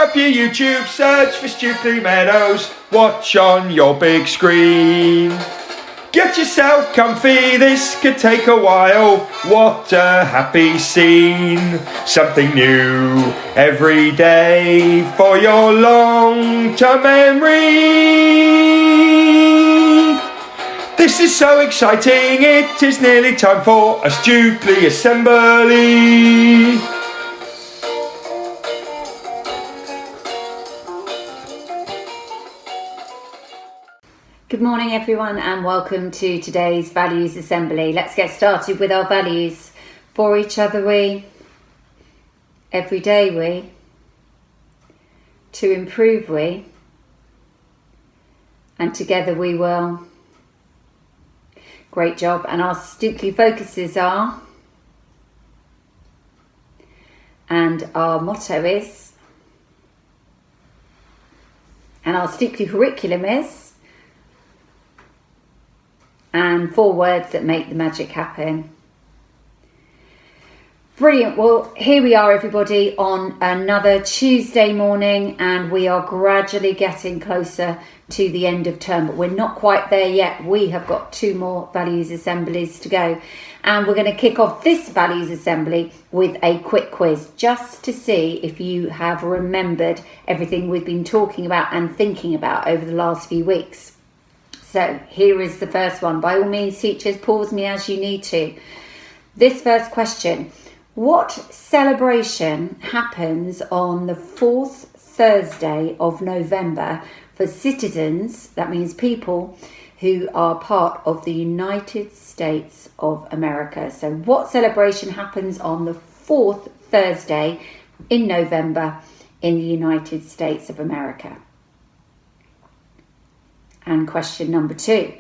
up your YouTube, search for Stukeley Meadows, watch on your big screen. Get yourself comfy, this could take a while, what a happy scene. Something new every day for your long-term memory. This is so exciting, it is nearly time for a Stukeley assembly. Good morning everyone and welcome to today's Values Assembly. Let's get started with our values. For each other we, every day we, to improve we, and together we will. Great job. And our Stukeley focuses are, and our motto is, and our Stukeley curriculum is, and 4 words that make the magic happen. Brilliant. Well, here we are everybody on another Tuesday morning, and we are gradually getting closer to the end of term, but we're not quite there yet. We have got 2 more values assemblies to go, and we're going to kick off this values assembly with a quick quiz just to see if you have remembered everything we've been talking about and thinking about over the last few weeks. So here is the first one. By all means, teachers, pause me as you need to. This first question: what celebration happens on the 4th Thursday of November for citizens, that means people who are part of the United States of America? So what celebration happens on the 4th Thursday in November in the United States of America? And question number 2,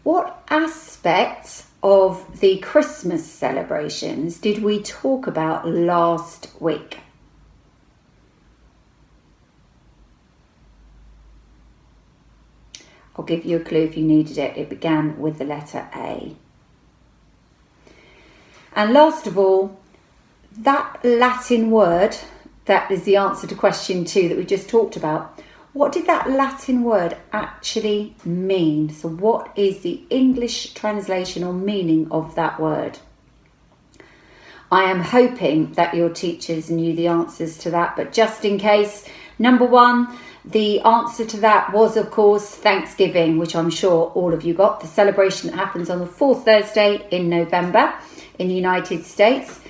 what aspects of the Christmas celebrations did we talk about last week? I'll give you a clue if you needed it. It began with the letter A. And last of all, that Latin word, that is the answer to question 2 that we just talked about. What did that Latin word actually mean? So what is the English translation or meaning of that word? I am hoping that your teachers knew the answers to that, but just in case, number 1, the answer to that was, of course, Thanksgiving, which I'm sure all of you got. The celebration that happens on the 4th Thursday in November in the United States.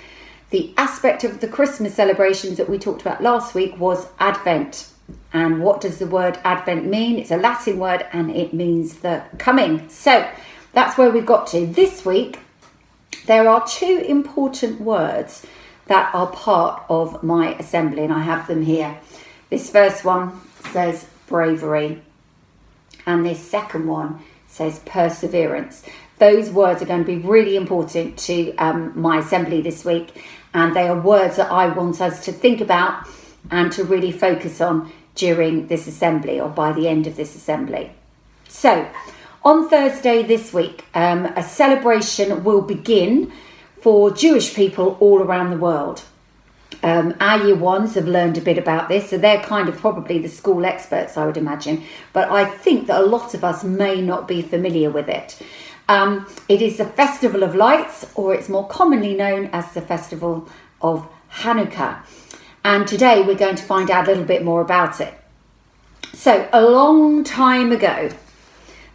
The aspect of the Christmas celebrations that we talked about last week was Advent. And what does the word Advent mean? It's a Latin word and it means the coming. So that's where we've got to. This week, there are 2 important words that are part of my assembly, and I have them here. This first one says bravery, and this second one says perseverance. Those words are going to be really important to my assembly this week, and they are words that I want us to think about and to really focus on during this assembly or by the end of this assembly. So on Thursday this week, a celebration will begin for Jewish people all around the world. Our year ones have learned a bit about this, so they're kind of probably the school experts, I would imagine, but I think that a lot of us may not be familiar with it. It is the Festival of Lights, or it's more commonly known as the Festival of Hanukkah. And today we're going to find out a little bit more about it. So a long time ago,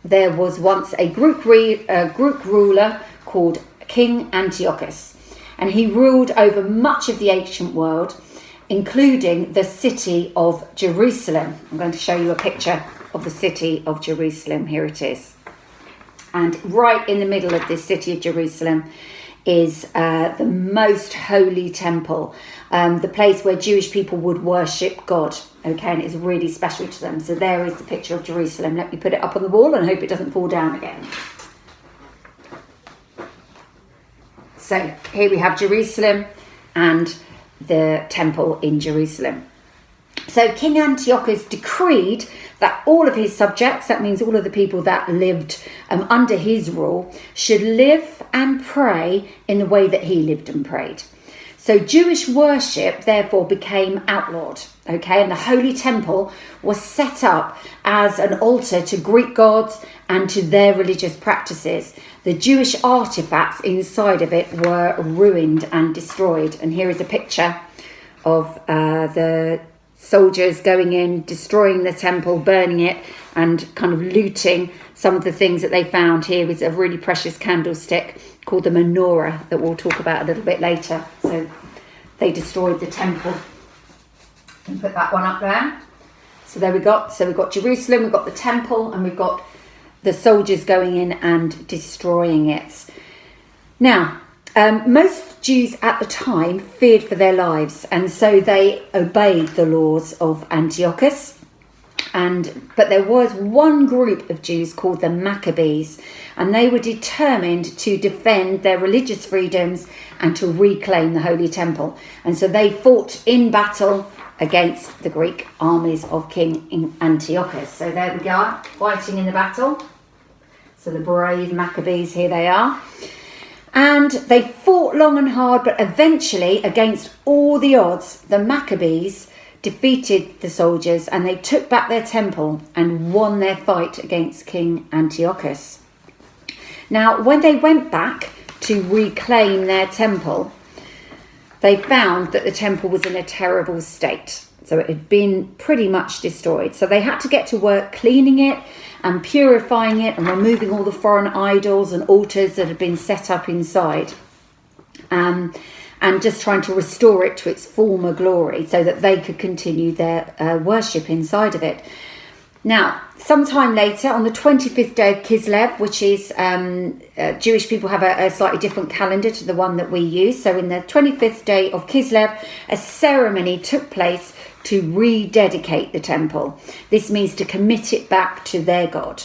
there was once a Greek ruler called King Antiochus, and he ruled over much of the ancient world, including the city of Jerusalem. I'm going to show you a picture of the city of Jerusalem. Here it is. And right in the middle of this city of Jerusalem is the most holy temple, the place where Jewish people would worship God, okay, and it's really special to them. So there is the picture of Jerusalem. Let me put it up on the wall and hope it doesn't fall down again. So here we have Jerusalem and the temple in Jerusalem. So King Antiochus decreed that all of his subjects, that means all of the people that lived under his rule, should live and pray in the way that he lived and prayed. So Jewish worship therefore became outlawed, okay? And the Holy Temple was set up as an altar to Greek gods and to their religious practices. The Jewish artifacts inside of it were ruined and destroyed. And here is a picture of the soldiers going in, destroying the temple, burning it, and kind of looting some of the things that they found. Here is a really precious candlestick called the menorah that we'll talk about a little bit later. So they destroyed the temple. And put that one up there. So there we got. So we've got Jerusalem, we've got the temple, and we've got the soldiers going in and destroying it. Now, most Jews at the time feared for their lives, and so they obeyed the laws of Antiochus. But there was one group of Jews called the Maccabees, and they were determined to defend their religious freedoms and to reclaim the Holy Temple. And so they fought in battle against the Greek armies of King Antiochus. So there we go, fighting in the battle. So the brave Maccabees, here they are. And they fought long and hard, but eventually, against all the odds, the Maccabees defeated the soldiers and they took back their temple and won their fight against King Antiochus. Now, when they went back to reclaim their temple, they found that the temple was in a terrible state. So it had been pretty much destroyed. So they had to get to work cleaning it and purifying it and removing all the foreign idols and altars that had been set up inside. And just trying to restore it to its former glory so that they could continue their worship inside of it. Now, sometime later, on the 25th day of Kislev, which is Jewish people have a slightly different calendar to the one that we use. So in the 25th day of Kislev, a ceremony took place to rededicate the temple. This means to commit it back to their God.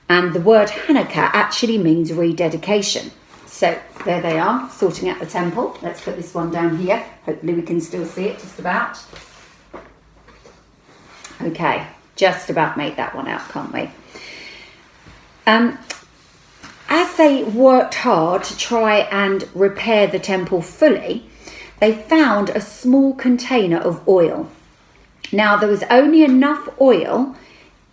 And the word Hanukkah actually means rededication. So there they are, sorting out the temple. Let's put this one down here. Hopefully we can still see it just about. Okay, just about made that one out, can't we? As they worked hard to try and repair the temple fully, they found a small container of oil. Now, there was only enough oil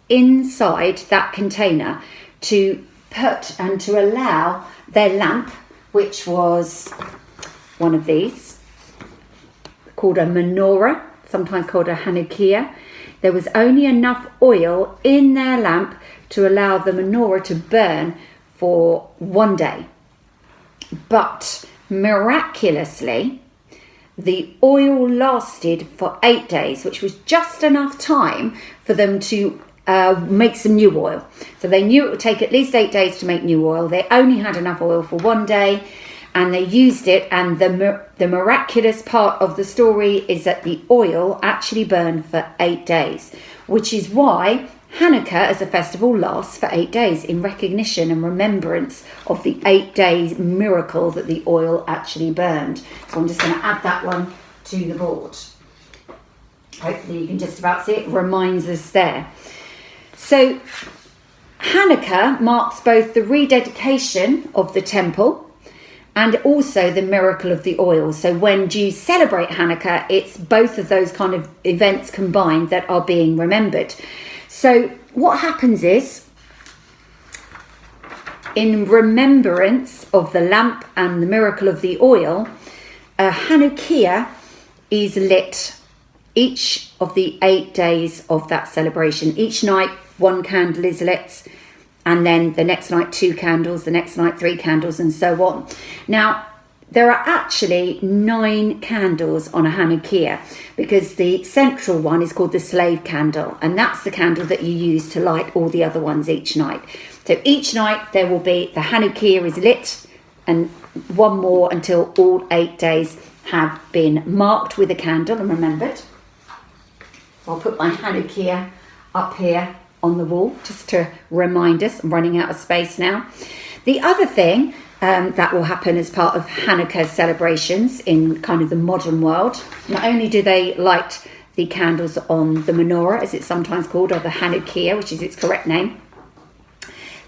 inside that container to put and to allow their lamp, which was one of these, called a menorah, sometimes called a Hanukkah. There was only enough oil in their lamp to allow the menorah to burn for one day. But miraculously, the oil lasted for 8 days, which was just enough time for them to make some new oil. So they knew it would take at least 8 days to make new oil. They only had enough oil for one day and they used it. And the miraculous part of the story is that the oil actually burned for 8 days, which is why Hanukkah as a festival lasts for 8 days in recognition and remembrance of the 8 days miracle that the oil actually burned. So I'm just going to add that one to the board. Hopefully you can just about see it. Reminds us there. So Hanukkah marks both the rededication of the temple and also the miracle of the oil. So when Jews celebrate Hanukkah, it's both of those kind of events combined that are being remembered. So what happens is, in remembrance of the lamp and the miracle of the oil, a Hanukkah is lit each of the 8 days of that celebration. Each night, one candle is lit, and then the next night 2 candles, the next night 3 candles, and so on. Now, there are actually 9 candles on a Hanukkah because the central one is called the slave candle, and that's the candle that you use to light all the other ones each night. So each night there will be, the Hanukkah is lit, and one more until all 8 days have been marked with a candle and remembered. I'll put my Hanukkah up here on the wall just to remind us. I'm running out of space now. The other thing that will happen as part of Hanukkah celebrations in kind of the modern world, not only do they light the candles on the menorah, as it's sometimes called, or the Hanukkah, which is its correct name,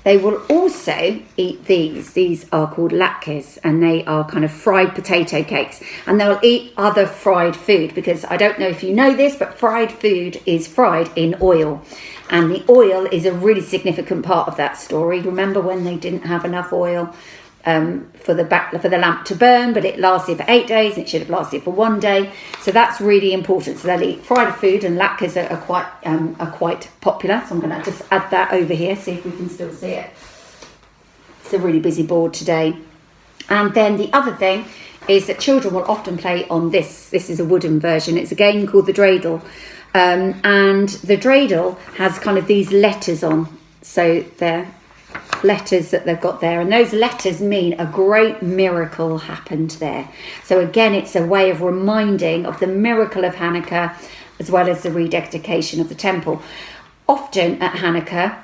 They will also eat these. These are called latkes, and they are kind of fried potato cakes. And they'll eat other fried food, because I don't know if you know this, but fried food is fried in oil. And the oil is a really significant part of that story. Remember when they didn't have enough oil for the lamp to burn, but it lasted for 8 days, and it should have lasted for 1 day. So that's really important. So they'll eat fried food, and latkes are quite popular. So I'm going to just add that over here, see if we can still see it. It's a really busy board today. And then the other thing is that children will often play on this. This is a wooden version. It's a game called the dreidel. And the dreidel has kind of these letters on. So they're letters that they've got there, and those letters mean a great miracle happened there. So again, it's a way of reminding of the miracle of Hanukkah, as well as the rededication of the temple. Often at Hanukkah,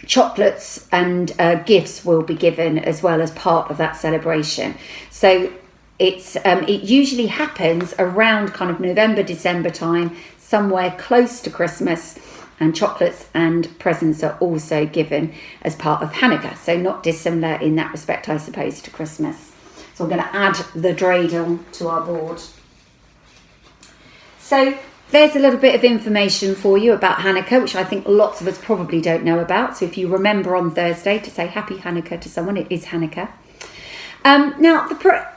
chocolates and gifts will be given as well as part of that celebration. So it usually happens around kind of November, December time, somewhere close to Christmas, and chocolates and presents are also given as part of Hanukkah. So not dissimilar in that respect, I suppose, to Christmas. So I'm going to add the dreidel to our board. So there's a little bit of information for you about Hanukkah, which I think lots of us probably don't know about. So if you remember on Thursday to say Happy Hanukkah to someone, it is Hanukkah. Now,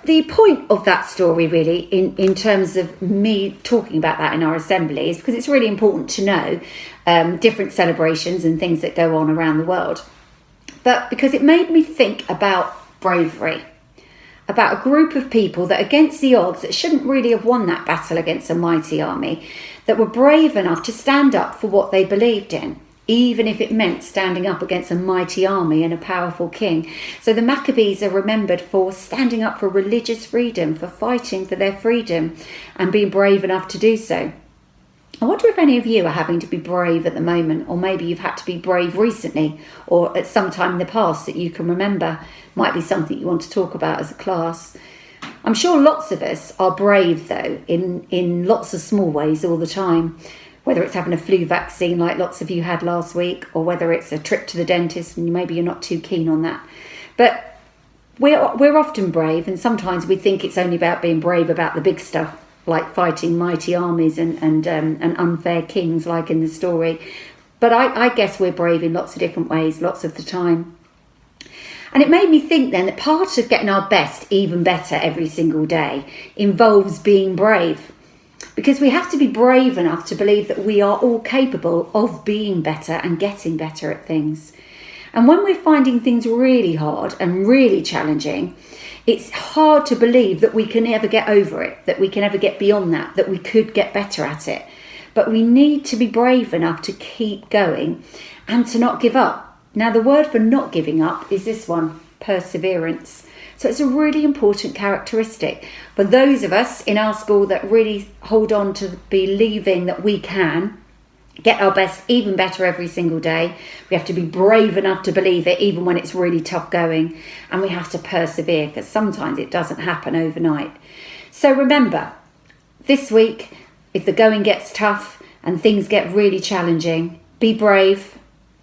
the point of that story really, in terms of me talking about that in our assembly, is because it's really important to know different celebrations and things that go on around the world. But because it made me think about bravery, about a group of people that against the odds, that shouldn't really have won that battle against a mighty army, that were brave enough to stand up for what they believed in, even if it meant standing up against a mighty army and a powerful king. So the Maccabees are remembered for standing up for religious freedom, for fighting for their freedom and being brave enough to do so. I wonder if any of you are having to be brave at the moment, or maybe you've had to be brave recently or at some time in the past that you can remember. Might be something you want to talk about as a class. I'm sure lots of us are brave though, in lots of small ways all the time. Whether it's having a flu vaccine like lots of you had last week, or whether it's a trip to the dentist and maybe you're not too keen on that. But we're often brave, and sometimes we think it's only about being brave about the big stuff, like fighting mighty armies and unfair kings like in the story. But I guess we're brave in lots of different ways, lots of the time. And it made me think then that part of getting our best even better every single day involves being brave. Because we have to be brave enough to believe that we are all capable of being better and getting better at things. And when we're finding things really hard and really challenging, it's hard to believe that we can ever get over it, that we can ever get beyond that we could get better at it. But we need to be brave enough to keep going and to not give up. Now, the word for not giving up is this one, perseverance. So it's a really important characteristic for those of us in our school that really hold on to believing that we can get our best even better every single day. We have to be brave enough to believe it even when it's really tough going, and we have to persevere because sometimes it doesn't happen overnight. So remember, this week, if the going gets tough and things get really challenging, be brave,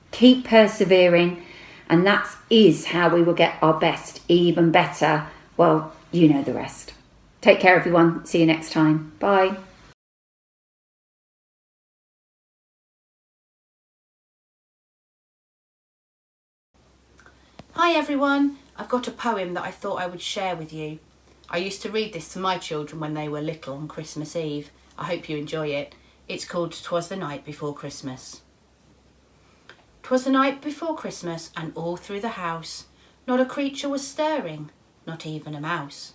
keep persevering, and that is how we will get our best even better. Well, you know the rest. Take care, everyone. See you next time. Bye. Hi everyone, I've got a poem that I thought I would share with you. I used to read this to my children when they were little on Christmas Eve. I hope you enjoy it. It's called 'Twas the Night Before Christmas. 'Twas the night before Christmas, and all through the house not a creature was stirring, not even a mouse.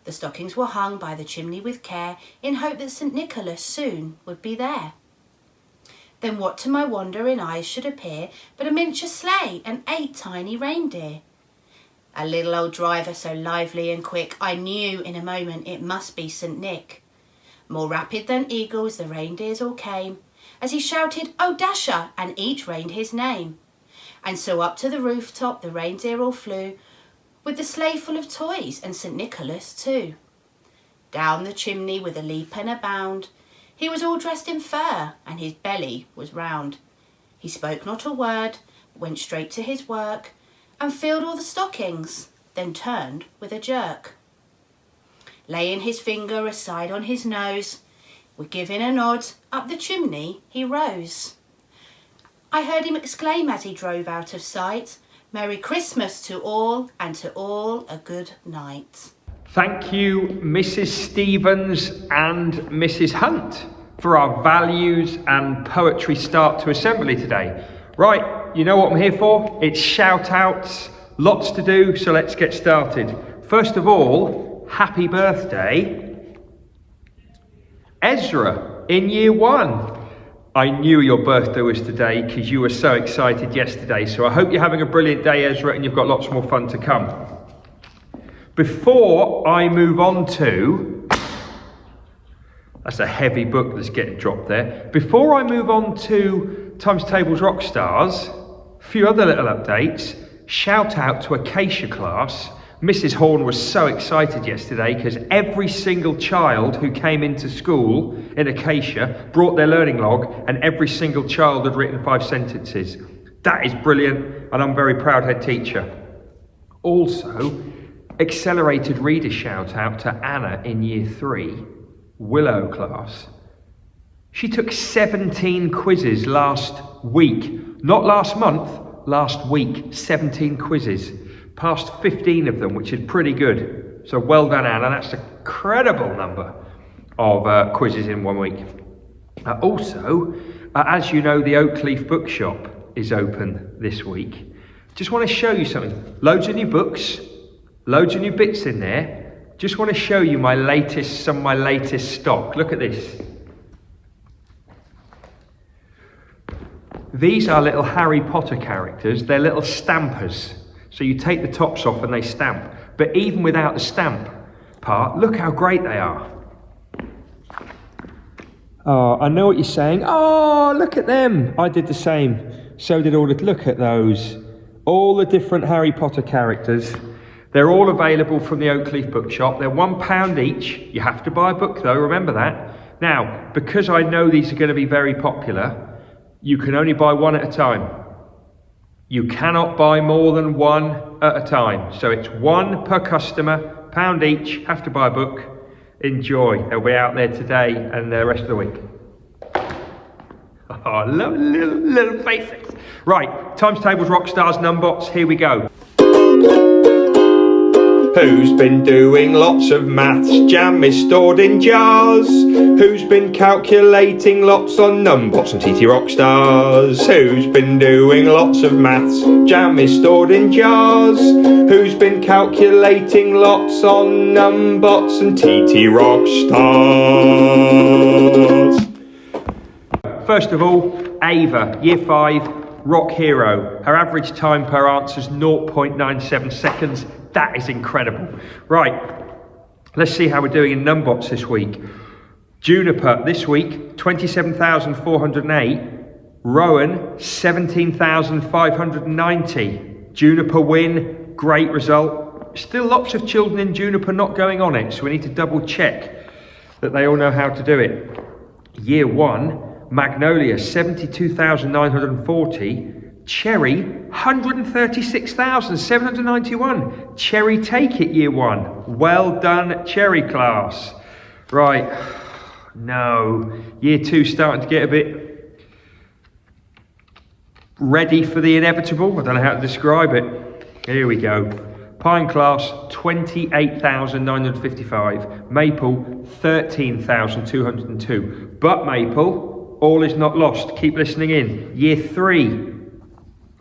The stockings were hung by the chimney with care, in hope that St. Nicholas soon would be there. Then what to my wondering eyes should appear but a miniature sleigh and 8 tiny reindeer. A little old driver so lively and quick, I knew in a moment it must be St. Nick. More rapid than eagles the reindeers all came, as he shouted, "Oh Dasher!" and each reined his name. And so up to the rooftop the reindeer all flew, with the sleigh full of toys and St. Nicholas too. Down the chimney with a leap and a bound, he was all dressed in fur, and his belly was round. He spoke not a word, went straight to his work and filled all the stockings, then turned with a jerk. Laying his finger aside on his nose, with giving a nod, up the chimney he rose. I heard him exclaim as he drove out of sight, "Merry Christmas to all, and to all a good night." Thank you, Mrs. Stevens and Mrs. Hunt, for our values and poetry start to assembly today. Right, you know what I'm here for? It's shout outs, lots to do, so let's get started. First of all, happy birthday, Ezra in year 1. I knew your birthday was today because you were so excited yesterday. So I hope you're having a brilliant day, Ezra, and you've got lots more fun to come. Before I move on to... That's a heavy book that's getting dropped there. Before I move on to Times Tables Rock Stars, a few other little updates. Shout out to Acacia class. Mrs. Horn was so excited yesterday because every single child who came into school in Acacia brought their learning log, and every single child had written 5 sentences. That is brilliant, and I'm very proud head teacher. Also, accelerated reader shout out to Anna in year 3, Willow class. She took 17 quizzes last week, not last month, last week, 17 quizzes. Passed 15 of them, which is pretty good. So well done, Anna. That's an incredible number of quizzes in 1 week. Also, as you know, the Oakleaf Bookshop is open this week. Just want to show you something. Loads of new books, loads of new bits in there. Just want to show you some of my latest stock. Look at this. These are little Harry Potter characters. They're little stampers. So you take the tops off and they stamp. But even without the stamp part, look how great they are. Oh, I know what you're saying. Oh, look at them. I did the same. So did all the... Look at those. All the different Harry Potter characters. They're all available from the Oakleaf Bookshop. They're £1 each. You have to buy a book though, remember that. Now, because I know these are going to be very popular, you can only buy one at a time. You cannot buy more than one at a time. So it's one per customer, £1 each, have to buy a book. Enjoy. They'll be out there today and the rest of the week. Oh, I love little faces. Right, Times Tables Rock Stars Numbots, here we go. Who's been doing lots of maths? Jam is stored in jars. Who's been calculating lots on numbots and TT rock stars? Who's been doing lots of maths? Jam is stored in jars. Who's been calculating lots on numbots and TT rock stars? First of all, Ava, year 5, rock hero. Her average time per answer is 0.97 seconds. That is incredible. Right, let's see how we're doing in numbots this week. Juniper, this week, 27,408. Rowan, 17,590. Juniper win, great result. Still lots of children in Juniper not going on it, so we need to double check that they all know how to do it. Year 1, Magnolia, 72,940. Cherry, 136,791. Cherry, take it, year 1. Well done, Cherry class. Right, no. Year 2 starting to get a bit ready for the inevitable. I don't know how to describe it. Here we go. Pine class, 28,955. Maple, 13,202. But Maple, all is not lost. Keep listening in. Year 3.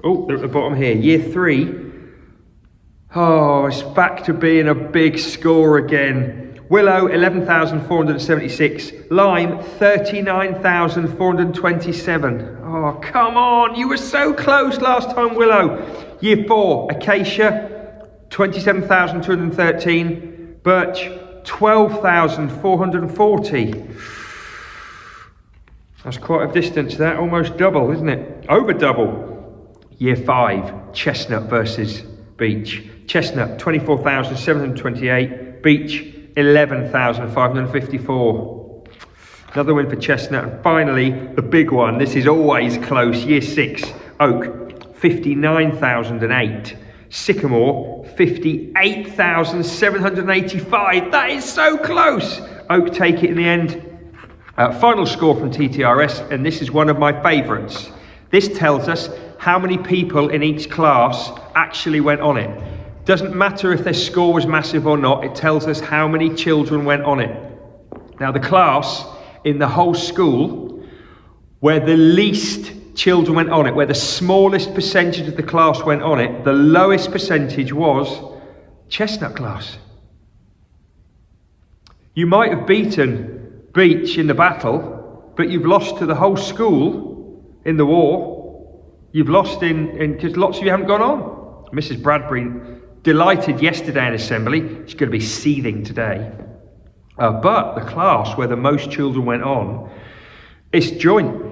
Oh, they're at the bottom here. Year 3. Oh, it's back to being a big score again. Willow, 11,476. Lime, 39,427. Oh, come on. You were so close last time, Willow. Year 4. Acacia, 27,213. Birch, 12,440. That's quite a distance, that. Almost double, isn't it? Over double. Year 5, Chestnut versus Beech. Chestnut, 24,728. Beech, 11,554. Another win for Chestnut. And finally, the big one. This is always close. Year 6, Oak, 59,008. Sycamore, 58,785. That is so close. Oak take it in the end. Final score from TTRS, and this is one of my favourites. This tells us how many people in each class actually went on it. Doesn't matter if their score was massive or not, it tells us how many children went on it. Now the class in the whole school where the least children went on it, where the smallest percentage of the class went on it, the lowest percentage was Chestnut class. You might have beaten Beach in the battle, but you've lost to the whole school in the war. You've lost because lots of you haven't gone on. Mrs. Bradbury, delighted yesterday in assembly, she's going to be seething today. But the class where the most children went on, it's joint.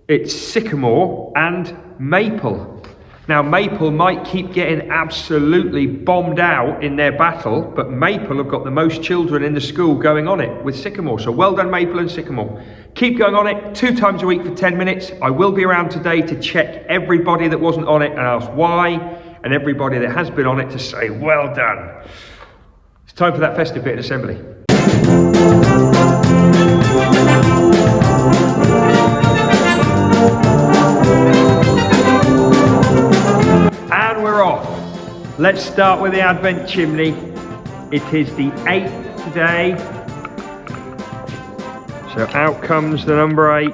It's Sycamore and Maple. Now Maple might keep getting absolutely bombed out in their battle, but Maple have got the most children in the school going on it with Sycamore. So well done Maple and Sycamore. Keep going on it 2 times a week for 10 minutes. I will be around today to check everybody that wasn't on it and ask why, and everybody that has been on it to say well done. It's time for that festive bit of assembly. And we're off. Let's start with the Advent chimney. It is the 8th today. So out comes the number 8.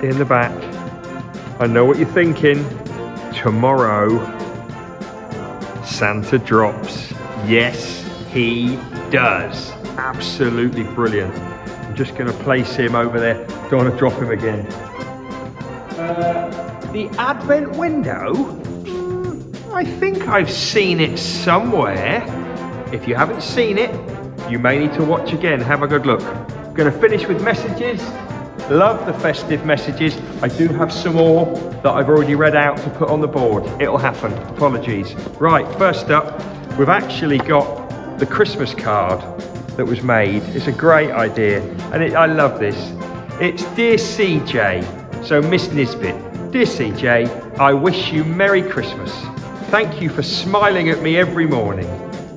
In the back. I know what you're thinking. Tomorrow, Santa drops. Yes, he does. Absolutely brilliant. I'm just going to place him over there. Don't want to drop him again. The Advent window? I think I've seen it somewhere. If you haven't seen it, you may need to watch again. Have a good look. I'm going to finish with messages. Love the festive messages. I do have some more that I've already read out to put on the board. It'll happen. Apologies. Right, first up, we've actually got the Christmas card that was made. It's a great idea, and I love this. It's Dear CJ, so Miss Nisbet. Dear CJ, I wish you Merry Christmas. Thank you for smiling at me every morning.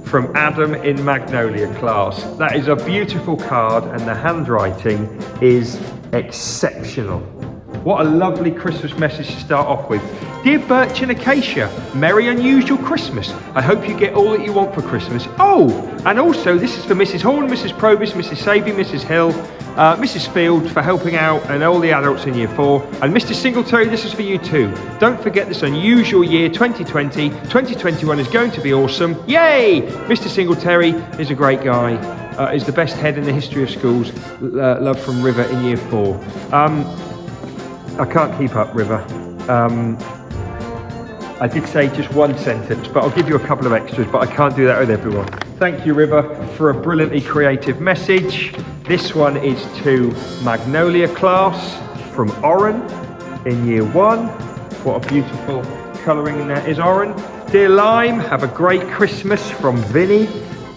From Adam in Magnolia class. That is a beautiful card, and the handwriting is exceptional. What a lovely Christmas message to start off with. Dear Birch and Acacia, Merry Unusual Christmas. I hope you get all that you want for Christmas. Oh, and also this is for Mrs. Horn, Mrs. Probus, Mrs. Saby, Mrs. Hill, Mrs. Field for helping out, and all the adults in year 4. And Mr. Singletary, this is for you too. Don't forget this unusual year 2020. 2021 is going to be awesome. Yay! Mr. Singletary is a great guy. Is the best head in the history of schools. Love from River in year 4. I can't keep up, River. I did say just one sentence, but I'll give you a couple of extras, but I can't do that with everyone. Thank you, River, for a brilliantly creative message. This one is to Magnolia class from Oren in year 1. What a beautiful colouring in there is Oren. Dear Lime, have a great Christmas from Vinny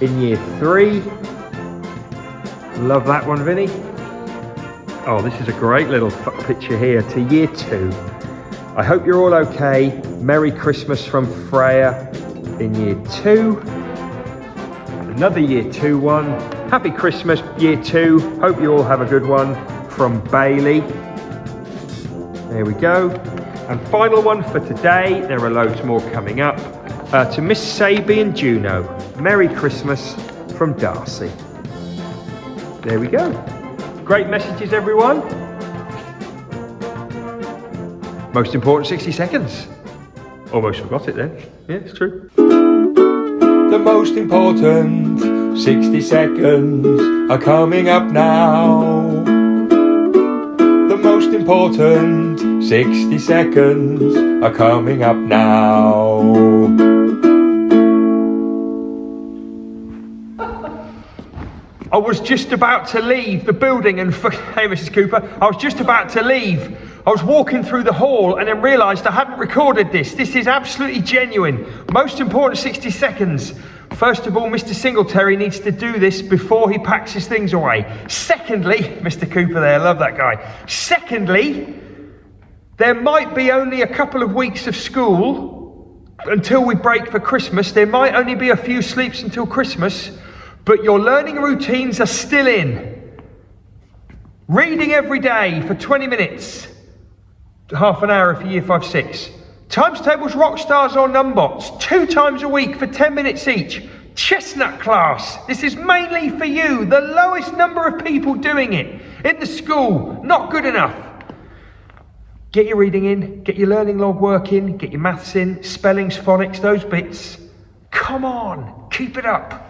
in year 3. Love that one, Vinny. Oh, this is a great little picture here to year 2. I hope you're all okay. Merry Christmas from Freya in year 2. Another year 2 one. Happy Christmas, year 2. Hope you all have a good one from Bailey. There we go. And final one for today. There are loads more coming up. To Miss Saby and Juno. Merry Christmas from Darcy. There we go. Great messages, everyone. Most important 60 seconds. Almost forgot it then. Yeah, it's true. The most important 60 seconds are coming up now. The most important 60 seconds are coming up now. I was just about to leave the building and hey Mrs. Cooper, I was just about to leave. I was walking through the hall and then realised I hadn't recorded this. This is absolutely genuine. Most important 60 seconds. First of all, Mr. Singletary needs to do this before he packs his things away. Secondly, Mr. Cooper there, love that guy. Secondly, there might be only a couple of weeks of school until we break for Christmas. There might only be a few sleeps until Christmas, but your learning routines are still in. Reading every day for 20 minutes, half an hour for year 5-6. Times tables, rock stars or numbots, 2 times a week for 10 minutes each. Chestnut class, this is mainly for you, the lowest number of people doing it in the school, not good enough. Get your reading in, get your learning log work in, get your maths in, spellings, phonics, those bits. Come on, keep it up.